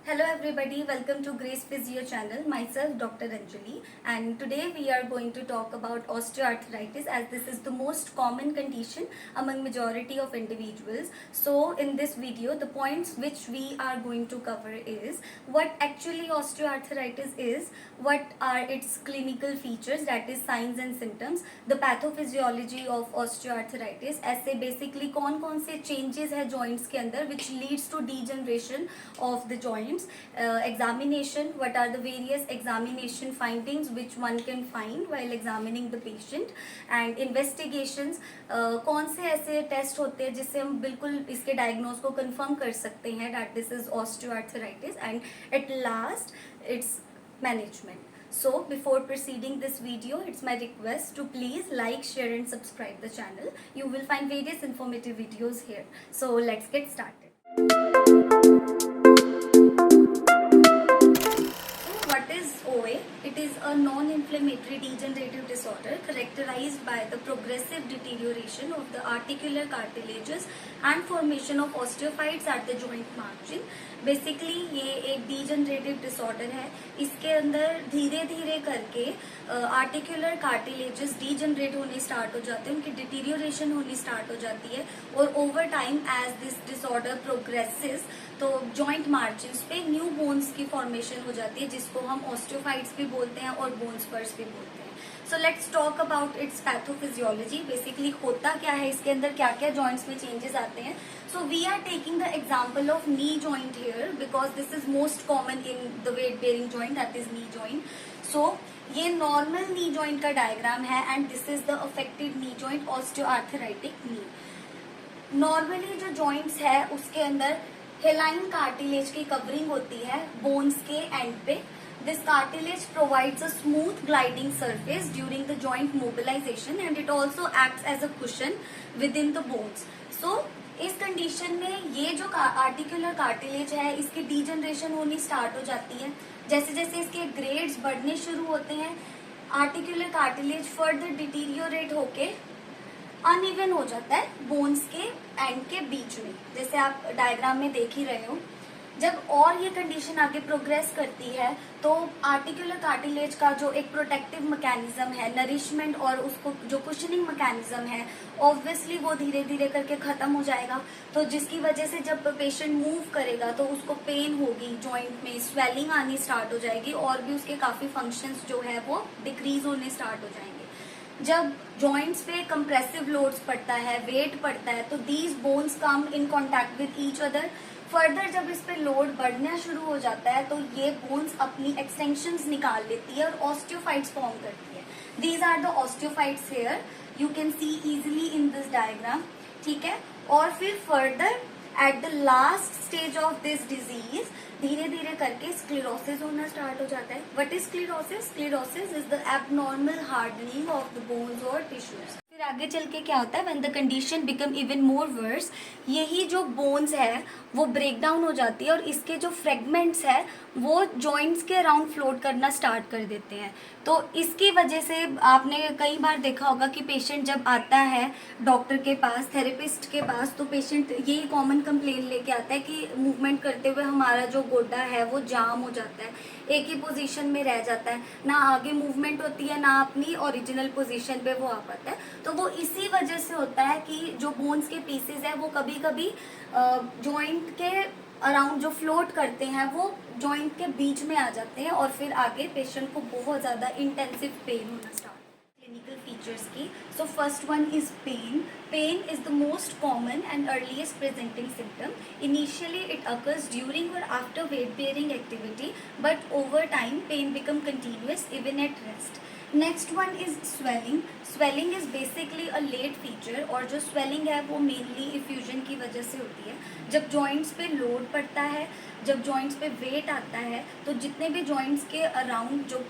Hello everybody, welcome to Grace Physio channel. Myself Dr. Anjali, and today we are going to talk about osteoarthritis as this is the most common condition among majority of individuals. So in this video the points which we are going to cover is what actually osteoarthritis is, what are its clinical features, that is signs and symptoms, the pathophysiology of osteoarthritis, ऐसे basically कौन से changes है joints के अंदर which leads to degeneration of the joint, examination, what are the various examination findings which one can find while examining the patient, and investigations, कौन से ऐसे test होते हैं जिससे हम बिल्कुल इसके डायग्नोज को कंफर्म कर सकते हैं that this is osteoarthritis, and at last its management. So before proceeding this video, it's my request to please like, share and subscribe the channel. You will find various informative videos here. So let's get started. What is OA? It is a non-inflammatory degenerative disorder characterized by the progressive deterioration of the articular cartilages and formation of osteophytes at the joint margin. Basically ये एक degenerative disorder है. इसके अंदर धीरे धीरे करके articular cartilages degenerate होने start हो जाते हैं, उनकी डिटीरियोरेशन होनी स्टार्ट हो जाती है, और over time as this disorder progresses तो जॉइंट मार्जिन्स पे न्यू बोन्स की फॉर्मेशन हो जाती है जिसको हम ऑस्टियोफाइट्स भी बोलते हैं और बोन स्पर्स भी बोलते हैं. So let's talk about it's pathophysiology. Basically होता क्या है, इसके अंदर क्या क्या जॉइंट्स में चेंजेस आते हैं. So we are taking the example of knee joint here because this is most common in the weight bearing joint, that is knee joint. So ये normal knee joint का diagram है and this is the affected knee joint, osteoarthritic knee. Normally जो joints है उसके अंदर हेलाइन cartilage की covering होती है बोन्स के एंड पे. This cartilage provides a smooth gliding surface during the joint mobilization and it also acts as a cushion within the bones. So इस कंडीशन में ये जो आर्टिकुलर कार्टिलेज है इसकी डीजनरेशन होनी स्टार्ट हो जाती है. जैसे जैसे इसके ग्रेड्स बढ़ने शुरू होते हैं आर्टिकुलर कार्टिलेज फर्दर डिटीरियोरेट होके अनइवन हो जाता है बोन्स के एंड के बीच में, जैसे आप डायग्राम में देख ही रहे हो. जब और ये कंडीशन आगे प्रोग्रेस करती है तो आर्टिकुलर कार्टिलेज का जो एक प्रोटेक्टिव मैकेनिज्म है, नरिशमेंट और उसको जो कुशनिंग मैकेनिज्म है, ऑब्वियसली वो धीरे धीरे करके खत्म हो जाएगा. तो जिसकी वजह से जब पेशेंट मूव करेगा तो उसको पेन होगी, जॉइंट में स्वेलिंग आनी स्टार्ट हो जाएगी और भी उसके काफी फंक्शंस जो है वो डिक्रीज होने स्टार्ट हो जाएंगे. जब जॉइंट्स पे कंप्रेसिव लोड्स पड़ता है, वेट पड़ता है, तो these bones come in contact with each other. Further जब इस पे लोड बढ़ना शुरू हो जाता है तो ये बोन्स अपनी एक्सटेंशंस निकाल लेती है और ऑस्टियोफाइट्स फॉर्म करती है. These are the osteophytes here, you can see easily in this diagram. ठीक है, और फिर further at the last stage of this disease धीरे धीरे करके स्क्लेरोसिस होना स्टार्ट हो जाता है. What is sclerosis? Sclerosis is the abnormal hardening of the bones और टिश्यूज. फिर आगे चल के क्या होता है, when the condition become even more worse, यही जो बोन्स है वो ब्रेक डाउन हो जाती है और इसके जो फ्रेगमेंट्स है वो जॉइंट्स के अराउंड फ्लोट करना स्टार्ट कर देते हैं. तो इसकी वजह से आपने कई बार देखा होगा कि पेशेंट जब आता है डॉक्टर के पास, थेरेपिस्ट के पास, तो पेशेंट यही कॉमन कंप्लेन लेके आता है कि मूवमेंट करते हुए हमारा जो गोड्डा है वो जाम हो जाता है, एक ही पोजीशन में रह जाता है, ना आगे मूवमेंट होती है ना अपनी ओरिजिनल पोजीशन पे वो आ पाता है. तो वो इसी वजह से होता है कि जो बोन्स के पीसेस है वो कभी कभी जॉइंट के अराउंड जो फ्लोट करते हैं वो जॉइंट के बीच में आ जाते हैं और फिर आगे पेशेंट को बहुत ज़्यादा इंटेंसिव पेन होना स्टार्ट. क्लिनिकल फीचर्स की, so first one is pain. Pain is the most common and earliest presenting symptom. Initially, it occurs during or after weight bearing activity, but over time, pain become continuous even at rest. Next one is swelling. Swelling is basically a late feature और जो swelling है वो mainly effusion की वजह से होती है. जब joints पे load पड़ता है, जब joints पे weight आता है तो जितने भी joints के around जो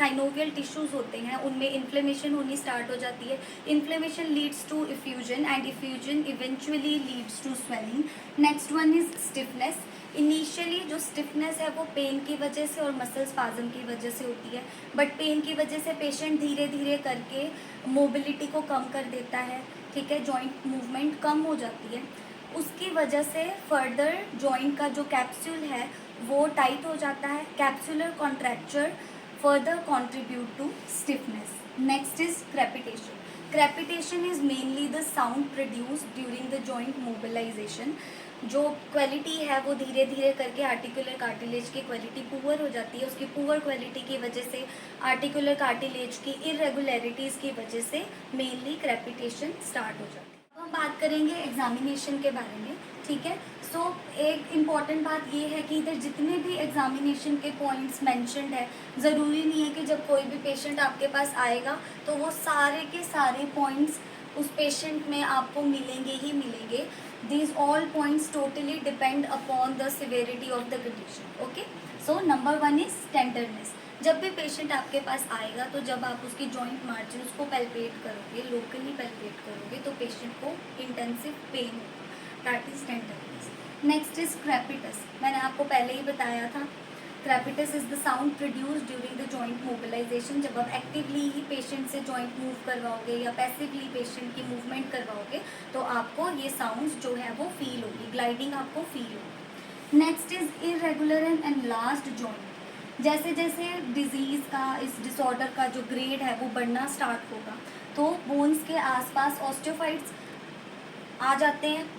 synovial tissues होते हैं उनमें inflammation होनी start हो जाती है. Inflammation leads to effusion and effusion eventually leads to swelling. Next one is stiffness. Initially जो स्टिफनेस है वो पेन की वजह से और मसल स्पाज्म की वजह से होती है, बट पेन की वजह से पेशेंट धीरे धीरे करके मोबिलिटी को कम कर देता है. ठीक है, जॉइंट मूवमेंट कम हो जाती है. उसकी वजह से फर्दर जॉइंट का जो कैप्सूल है वो टाइट हो जाता है. Capsular contracture further contribute to stiffness. Next is crepitation. Crepitation is mainly the sound produced during the joint mobilization. जो क्वालिटी है वो धीरे धीरे करके आर्टिकुलर कार्टिलेज की क्वालिटी पुअर हो जाती है. उसकी पुअर क्वालिटी की वजह से आर्टिकुलर कार्टिलेज की इरेगुलरिटीज़ की वजह से मेनली क्रेपिटेशन स्टार्ट हो जाती है. अब हम बात करेंगे एग्जामिनेशन के बारे में. ठीक है. सो एक इम्पॉर्टेंट बात ये है कि इधर जितने भी एग्जामिनेशन के पॉइंट्स मेंशन्ड है, ज़रूरी नहीं है कि जब कोई भी पेशेंट आपके पास आएगा तो वो सारे के सारे पॉइंट्स उस पेशेंट में आपको मिलेंगे ही मिलेंगे. These all points totally depend upon the severity of the condition. Okay. So number 1 is tenderness. जब भी पेशेंट आपके पास आएगा तो जब आप उसकी जॉइंट मार्जिन को पैल्पेट करोगे, लोकली पैल्पेट करोगे, तो पेशेंट को इंटेंसिव पेन होगा. That is tenderness. Next is crepitus. मैंने आपको पहले ही बताया था. Crepitus is the sound produced during the joint mobilisation. जब आप एक्टिवली ही पेशेंट से जॉइंट मूव करवाओगे या पैसिवली पेशेंट की मूवमेंट करवाओगे तो आपको ये साउंड्स जो है वो फील होगी, ग्लाइडिंग आपको फील होगी. Next is irregular and enlarged joint. जैसे जैसे डिजीज़ का, इस डिसऑर्डर का जो ग्रेड है वो बढ़ना स्टार्ट होगा तो बोन्स के आसपास ऑस्टियोफाइट्स आ जाते हैं.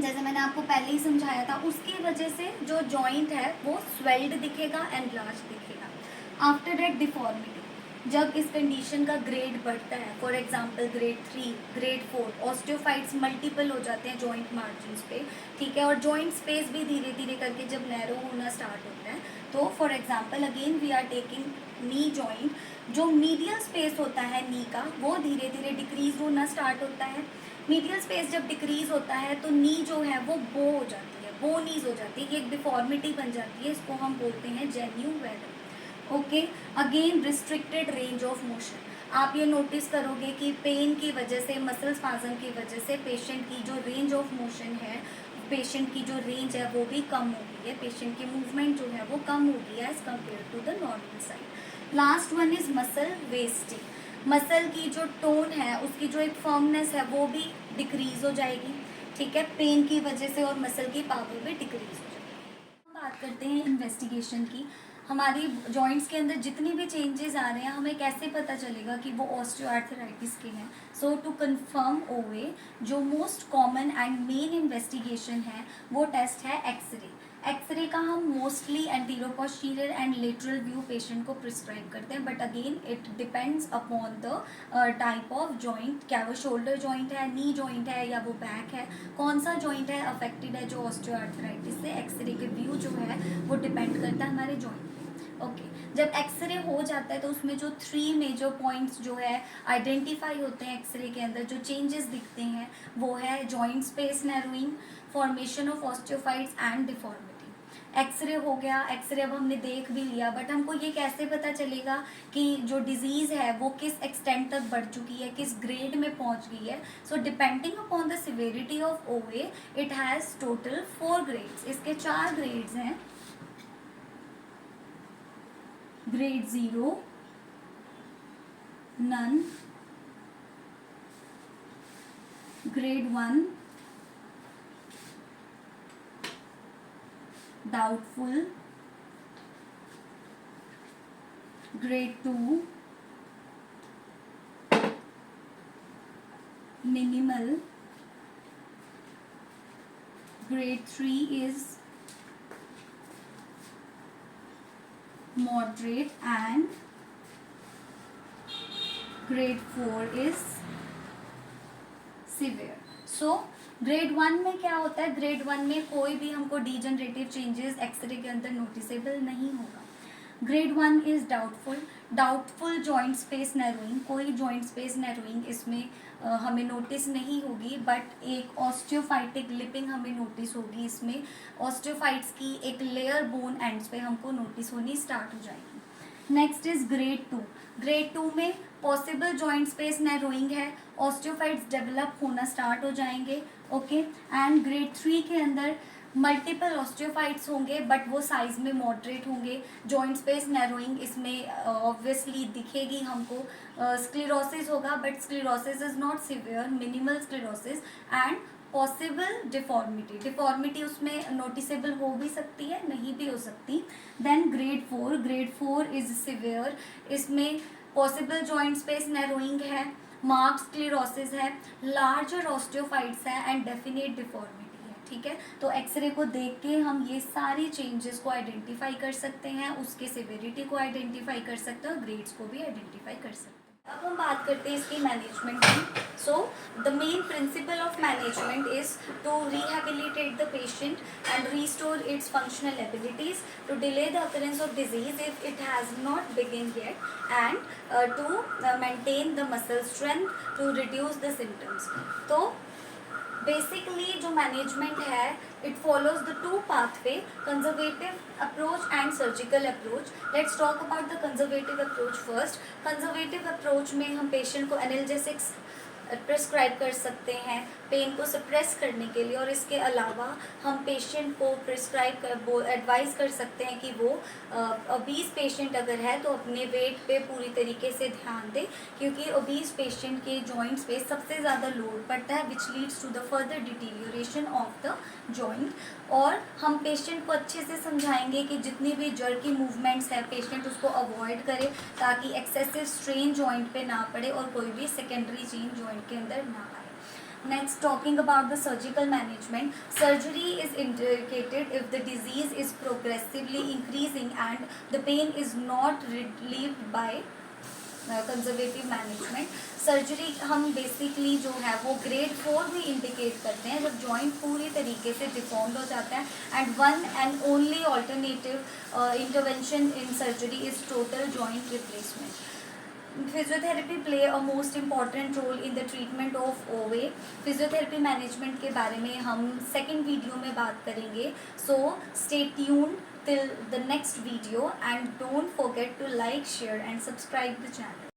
जैसे मैंने आपको पहले ही समझाया था, उसकी वजह से जो जॉइंट है वो स्वेल्ड दिखेगा, एनलार्ज दिखेगा. After that deformity. जब इस कंडीशन का ग्रेड बढ़ता है, for example grade 3, grade 4, osteophytes multiple हो जाते हैं जॉइंट मार्जिन्स पे. ठीक है. और जॉइंट स्पेस भी धीरे धीरे करके जब नैरो होना स्टार्ट होता है तो for example again we are taking knee joint. जो मीडियल स्पेस होता है नी का वो धीरे धीरे डिक्रीज होना स्टार्ट होता है. मीडियल स्पेस जब डिक्रीज होता है तो नी जो है वो बो हो जाती है, बो नीज हो जाती है. ये एक डिफॉर्मिटी बन जाती है. इसको हम बोलते हैं जेन्युवेडम. Okay. Again restricted range of motion. आप ये नोटिस करोगे कि पेन की वजह से, मसल स्पाज्म की वजह से पेशेंट की जो रेंज ऑफ मोशन है, पेशेंट की जो रेंज है वो भी कम हो गई है. पेशेंट की मूवमेंट जो है वो कम हो गई है as compare to the normal side. Last one is muscle wasting. Muscle की जो टोन है, उसकी जो एक फर्मनेस है वो भी डिक्रीज हो जाएगी. ठीक है. पेन की वजह से और मसल की पावर भी डिक्रीज हो जाएगी. हम बात करते हैं इन्वेस्टिगेशन की. हमारी जॉइंट्स के अंदर जितनी भी चेंजेस आ रहे हैं हमें कैसे पता चलेगा कि वो ऑस्टियोआर्थराइटिस के हैं. सो टू कंफर्म ओवे, जो most common and main investigation है वो टेस्ट है एक्सरे. एक्सरे का हम mostly antero posterior and lateral view patient को प्रिस्क्राइब करते हैं. But again it depends upon the type of joint. क्या वो शोल्डर जॉइंट है, नी जॉइंट है या वो बैक है, कौन सा जॉइंट है अफेक्टेड है जो ऑस्टियोआर्थराइटिस से. एक्सरे के व्यू जो है वो डिपेंड करता है हमारे जॉइंट. ओके. जब एक्सरे हो जाता है तो उसमें जो 3 मेजर पॉइंट्स जो है आइडेंटिफाई होते हैं एक्सरे के अंदर, जो चेंजेस दिखते हैं वो है joint space narrowing, formation of osteophytes and deformity. X-ray हो गया. एक्सरे अब हमने देख भी लिया, बट हमको ये कैसे पता चलेगा कि जो डिजीज़ है वो किस एक्सटेंट तक बढ़ चुकी है, किस ग्रेड में पहुंच गई है. So depending upon the severity of ओवे इट हैज़ टोटल 4 ग्रेड्स. इसके 4 ग्रेड्स हैं. Grade 0, none, grade 1, doubtful, grade 2, minimal, grade 3 is moderate and grade 4 is severe. So grade 1 में क्या होता है, ग्रेड 1 में कोई भी हमको डीजनरेटिव चेंजेस एक्सरे के अंदर नोटिसेबल नहीं होगा. Grade 1 is doubtful. Doubtful joint space narrowing, कोई जॉइंट स्पेस नैरोइंग इसमें हमें नोटिस नहीं होगी, बट एक ऑस्टियोफाइटिक लिपिंग हमें नोटिस होगी. इसमें ऑस्टियोफाइट्स की एक लेयर बोन एंड्स पे हमको नोटिस होनी स्टार्ट हो जाएगी. Next is grade 2. ग्रेड 2 में पॉसिबल जॉइंट स्पेस नैरोइंग है, ऑस्टियोफाइट्स डेवलप होना स्टार्ट हो जाएंगे. ओके. एंड ग्रेड 3 के अंदर मल्टीपल ऑस्टियोफाइट्स होंगे बट वो साइज में मॉडरेट होंगे. जॉइंट स्पेस नैरोइंग इसमें ऑब्वियसली दिखेगी हमको. स्क्लेरोसिस होगा but sclerosis is not severe, minimal sclerosis. And possible deformity उसमें नोटिसेबल हो भी सकती है, नहीं भी हो सकती। देन ग्रेड 4 इज सिवियर, इसमें पॉसिबल जॉइंट स्पेस नैरोइंग है, मार्क्स क्लिरोसिस है, लार्जर ऑस्टियोफाइट्स है एंड डेफिनेट डिफॉर्मिटी है। ठीक है, तो एक्सरे को देख के हम ये सारी चेंजेस को आइडेंटिफाई कर सकते हैं, उसके सिविरिटी को आइडेंटिफाई कर सकते हैं और ग्रेड्स को भी आइडेंटिफाई कर सकते हैं। अब हम बात करते हैं इसकी मैनेजमेंट की। So the main principle of management is to rehabilitate the patient and restore its functional abilities, to delay the occurrence of disease if it has not begun yet, and to maintain the muscle strength, to reduce the symptoms. तो basically जो management है it follows the two pathway, conservative approach and surgical approach. Let's talk about the conservative approach first. Conservative approach में हम patient को analgesics prescribe कर सकते हैं pen को सप्रेस करने के लिए, और इसके अलावा हम पेशेंट को एडवाइस कर सकते हैं कि वो ओबीस पेशेंट अगर है तो अपने वेट पे पूरी तरीके से ध्यान दे, क्योंकि ओबीस पेशेंट के जॉइंट्स पे सबसे ज़्यादा लोड पड़ता है which leads to the further deterioration of the joint. और हम पेशेंट को अच्छे से समझाएंगे कि जितनी भी जर्की मूवमेंट्स है पेशेंट उसको अवॉइड करे, ताकि एक्सेसिव स्ट्रेन जॉइंट पे ना पड़े और कोई भी सेकेंडरी चेन जॉइंट के अंदर ना आए। Next, talking about the surgical management, surgery is indicated if the disease is progressively increasing and the pain is not relieved by conservative management. Surgery हम बेसिकली जो है वो ग्रेड 4 भी इंडिकेट करते हैं जब जॉइंट पूरी तरीके से डिफॉर्म्ड हो जाता है, and one and only alternative intervention in surgery is total joint replacement. Physiotherapy play a most important role in the treatment of OA. Physiotherapy management के बारे में हम सेकेंड वीडियो में बात करेंगे। So stay tuned till the next video and don't forget to like, share and subscribe the channel.